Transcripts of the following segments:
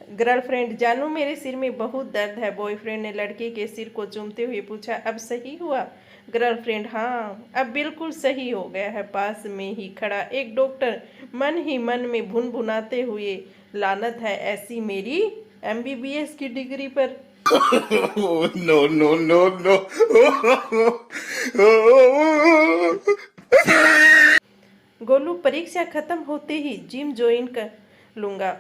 Girlfriend, जानू मेरे सिर में बहुत दर्द है। बॉयफ्रेंड ने लड़के के सिर को चूमते हुए पूछा, अब सही हुआ? गर्लफ्रेंड, हाँ अब बिल्कुल सही हो गया है। पास में ही खड़ा एक डॉक्टर मन ही मन में भुनभुनाते हुए, लानत है ऐसी मेरी एमबीबीएस की डिग्री पर। No, no, no, no. Golu, परीक्षा खत्म होते ही जिम ज्वाइन कर लूंगा।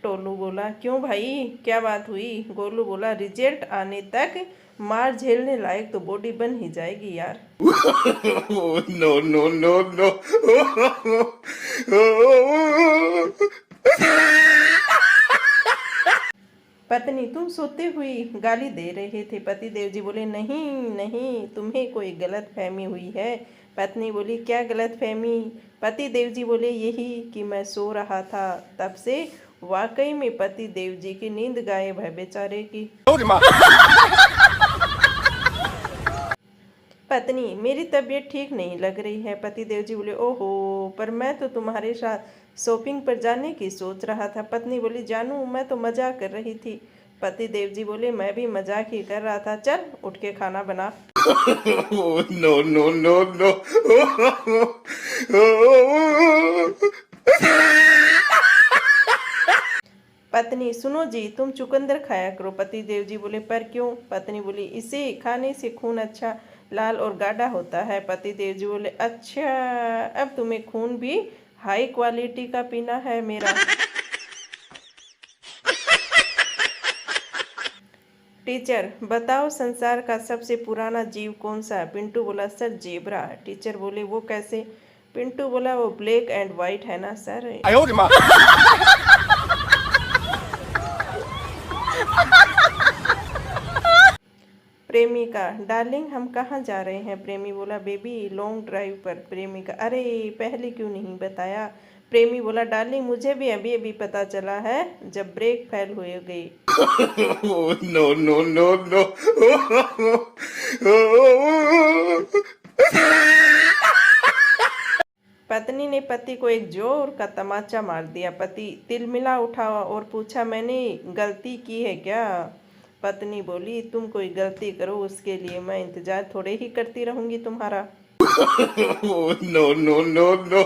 टोलू बोला, क्यों भाई, क्या बात हुई? गोलू बोला, रिजल्ट आने तक मार झेलने लायक तो बॉडी बन ही जाएगी यार। No, no, no, no. पत्नी, तुम सोते हुए गाली दे रहे थे। पति देव जी बोले, नहीं नहीं, तुम्हें कोई गलत फहमी हुई है। पत्नी बोली, क्या गलत फहमी? पति देव जी बोले, यही कि मैं सो रहा था, तब से वाकई में पति देव जी की नींद गायब है बेचारे की। पत्नी, मेरी तबीयत ठीक नहीं लग रही है। पति देव जी बोले, ओहो, पर मैं तो तुम्हारे साथ शॉपिंग पर जाने की सोच रहा था। पत्नी बोली, जानू मैं तो मजाक कर रही थी। पति देव जी बोले, मैं भी मजाक ही कर रहा था, चल उठ के खाना बना। No, no, no, no. पत्नी, सुनो जी, तुम चुकंदर खाया करो। पति देव जी बोले, पर क्यों? पत्नी बोली, इसे खाने से खून अच्छा लाल और गाढ़ा होता है। पति देव जी बोले, अच्छा, अब तुम्हें खून भी हाई क्वालिटी का पीना है मेरा। टीचर, बताओ संसार का सबसे पुराना जीव कौन सा? पिंटू बोला, सर जेबरा। टीचर बोले, वो कैसे? पिंटू बोला, वो ब्लैक एंड वाइट है ना सर। प्रेमिका, डार्लिंग हम कहाँ जा रहे हैं? प्रेमी बोला, बेबी लॉन्ग ड्राइव पर। प्रेमिका, अरे पहले क्यों नहीं बताया? प्रेमी बोला, डार्लिंग मुझे भी अभी अभी पता चला है जब ब्रेक फेल हुए गई। No, no, no, no. पत्नी ने पति को एक जोर का तमाचा मार दिया। पति तिलमिला उठा और पूछा, मैंने गलती की है क्या? पत्नी बोली, तुम कोई गलती करो उसके लिए मैं इंतजार थोड़े ही करती रहूंगी तुम्हारा। No, no, no, no.